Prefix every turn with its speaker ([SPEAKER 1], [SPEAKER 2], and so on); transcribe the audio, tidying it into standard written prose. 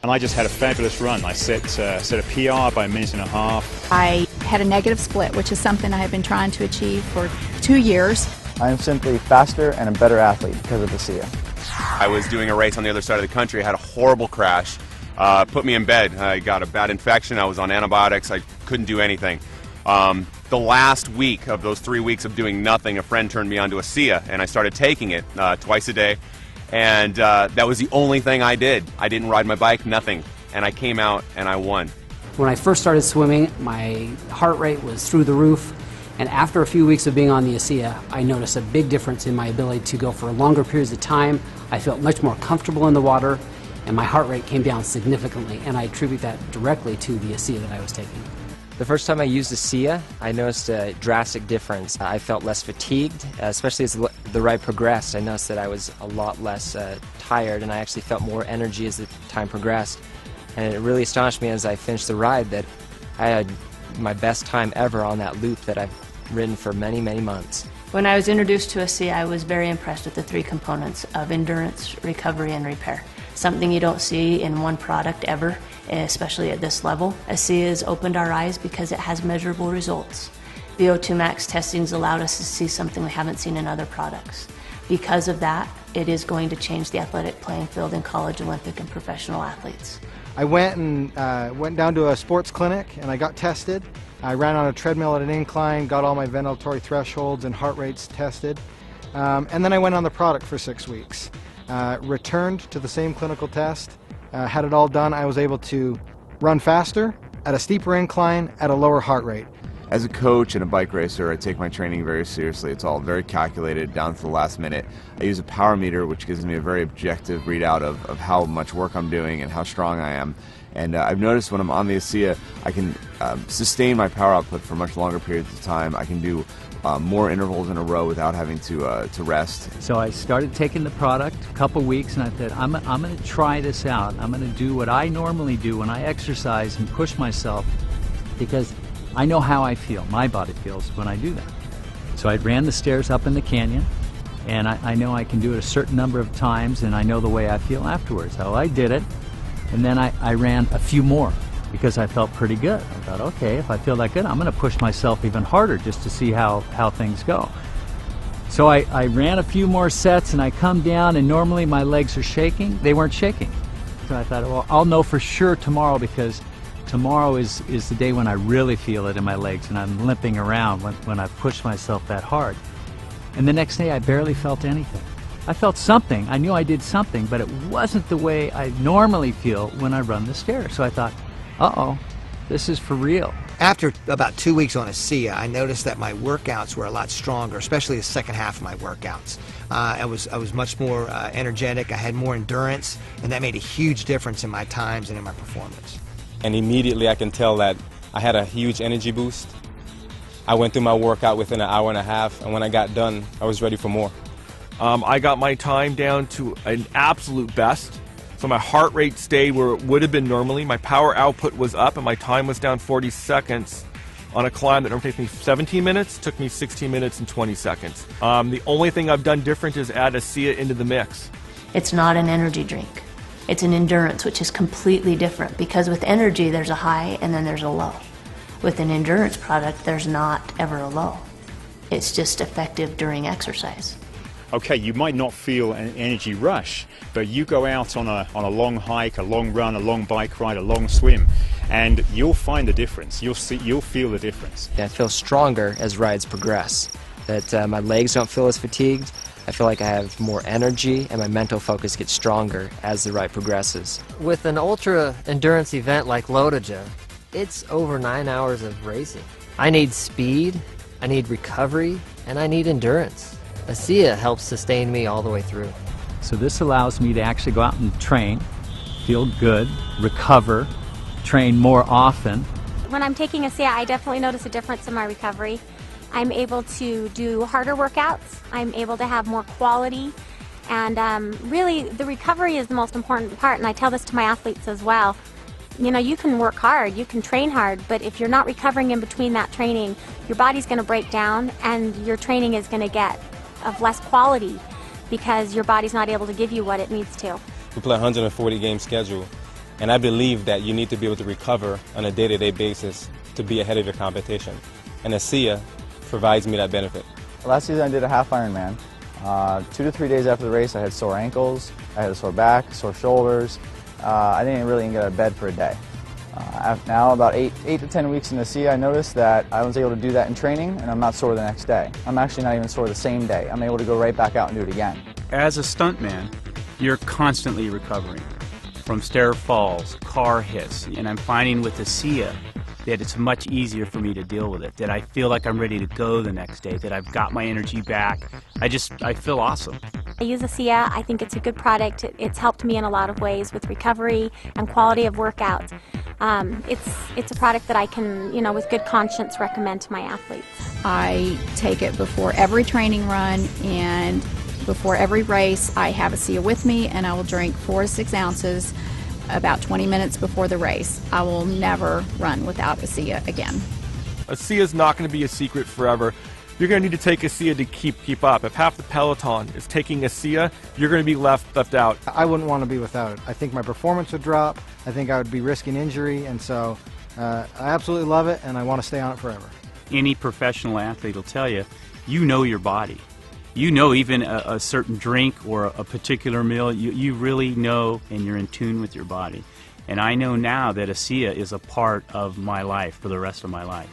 [SPEAKER 1] And I just had a fabulous run. I set a PR by a minute and a half.
[SPEAKER 2] I had a negative split, which is something I have been trying to achieve for 2 years.
[SPEAKER 3] I am simply faster and a better athlete because of the SIA.
[SPEAKER 4] I was doing a race on the other side of the country. I had a horrible crash. Put me in bed. I got a bad infection. I was on antibiotics. I couldn't do anything. The last week of those 3 weeks of doing nothing, a friend turned me onto a SIA, and I started taking it twice a day. And that was the only thing I did. I didn't ride my bike, nothing. And I came out and I won.
[SPEAKER 5] When I first started swimming, my heart rate was through the roof. And after a few weeks of being on the ASIA, I noticed a big difference in my ability to go for longer periods of time. I felt much more comfortable in the water, and my heart rate came down significantly. And I attribute that directly to the ASIA that I was taking.
[SPEAKER 6] The first time I used the SIA, I noticed a drastic difference. I felt less fatigued, especially as the ride progressed. I noticed that I was a lot less tired, and I actually felt more energy as the time progressed. And it really astonished me as I finished the ride that I had my best time ever on that loop that I've ridden for many, many months.
[SPEAKER 7] When I was introduced to a SIA, I was very impressed with the 3 components of endurance, recovery, and repair. Something you don't see in one product ever, especially at this level. ASIA has opened our eyes because it has measurable results. VO2 max testing has allowed us to see something we haven't seen in other products. Because of that, it is going to change the athletic playing field in college, Olympic, and professional athletes.
[SPEAKER 8] I went down to a sports clinic and I got tested. I ran on a treadmill at an incline, got all my ventilatory thresholds and heart rates tested, and then I went on the product for 6 weeks. Returned to the same clinical test, had it all done. I was able to run faster, at a steeper incline, at a lower heart rate.
[SPEAKER 4] As a coach and a bike racer, I take my training very seriously. It's all very calculated down to the last minute. I use a power meter, which gives me a very objective readout of how much work I'm doing and how strong I am. And I've noticed when I'm on the ASIA, I can sustain my power output for much longer periods of time. I can do more intervals in a row without having to rest.
[SPEAKER 9] So I started taking the product a couple weeks, and I thought, I'm going to try this out. I'm going to do what I normally do when I exercise and push myself, because I know how I feel, my body feels when I do that. So I ran the stairs up in the canyon, and I know I can do it a certain number of times, and I know the way I feel afterwards. So I did it, and then I ran a few more because I felt pretty good. I thought, okay, if I feel that good, I'm going to push myself even harder just to see how things go. So I ran a few more sets, and I come down, and normally my legs are shaking. They weren't shaking. So I thought, well, I'll know for sure tomorrow, because tomorrow is the day when I really feel it in my legs and I'm limping around when I push myself that hard. And the next day I barely felt anything. I felt something. I knew I did something, but it wasn't the way I normally feel when I run the stairs. So I thought, uh-oh, this is for real.
[SPEAKER 10] After about 2 weeks on ASIA, I noticed that my workouts were a lot stronger, especially the second half of my workouts. I was much more energetic, I had more endurance, and that made a huge difference in my times and in my performance.
[SPEAKER 11] And immediately I can tell that I had a huge energy boost. I went through my workout within an hour and a half, and when I got done, I was ready for more.
[SPEAKER 12] I got my time down to an absolute best. So my heart rate stayed where it would have been normally. My power output was up, and my time was down 40 seconds on a climb that normally takes me 17 minutes, took me 16 minutes and 20 seconds. The only thing I've done different is add ASIA into the mix.
[SPEAKER 7] It's not an energy drink. It's an endurance, which is completely different, because with energy there's a high and then there's a low. With an endurance product, there's not ever a low. It's just effective during exercise.
[SPEAKER 1] Okay, you might not feel an energy rush, but you go out on a long hike, a long run, a long bike ride, a long swim, and you'll find the difference. You'll feel the difference.
[SPEAKER 6] I feel stronger as rides progress, that my legs don't feel as fatigued. I feel like I have more energy, and my mental focus gets stronger as the ride progresses.
[SPEAKER 13] With an ultra endurance event like Lotoja, it's over 9 hours of racing. I need speed, I need recovery, and I need endurance. ASIA helps sustain me all the way through.
[SPEAKER 9] So this allows me to actually go out and train, feel good, recover, train more often.
[SPEAKER 14] When I'm taking ASIA, I definitely notice a difference in my recovery. I'm able to do harder workouts, I'm able to have more quality, and really the recovery is the most important part, and I tell this to my athletes as well. You know, you can work hard, you can train hard, but if you're not recovering in between that training, your body's going to break down and your training is going to get of less quality because your body's not able to give you what it needs to.
[SPEAKER 11] We play a 140 game schedule, And I believe that you need to be able to recover on a day-to-day basis to be ahead of your competition. And ASEA provides me that benefit.
[SPEAKER 3] Last season I did a half Ironman. 2 to 3 days after the race I had sore ankles, I had a sore back, sore shoulders. I didn't really even get out of bed for a day. Now about 8 to 10 weeks in ASEA, I noticed that I was able to do that in training and I'm not sore the next day. I'm actually not even sore the same day. I'm able to go right back out and do it again.
[SPEAKER 15] As a stuntman, you're constantly recovering from stair falls, car hits, and I'm finding with ASEA that it's much easier for me to deal with it, that I feel like I'm ready to go the next day, that I've got my energy back. I feel awesome.
[SPEAKER 14] I use ASEA. I think it's a good product. It's helped me in a lot of ways with recovery and quality of workout. It's a product that I can, with good conscience recommend to my athletes.
[SPEAKER 2] I take it before every training run and before every race. I have ASEA with me and I will drink 4 to 6 ounces about 20 minutes before the race. I will never run without ASEA again.
[SPEAKER 12] ASEA is not going to be a secret forever. You're going to need to take ASEA to keep up. If half the peloton is taking ASEA, you're going to be left out.
[SPEAKER 8] I wouldn't want to be without it. I think my performance would drop. I think I would be risking injury, and so I absolutely love it, and I want to stay on it forever.
[SPEAKER 15] Any professional athlete will tell you, you know your body. You know even a certain drink or a particular meal, you really know and you're in tune with your body. And I know now that ASEA is a part of my life for the rest of my life.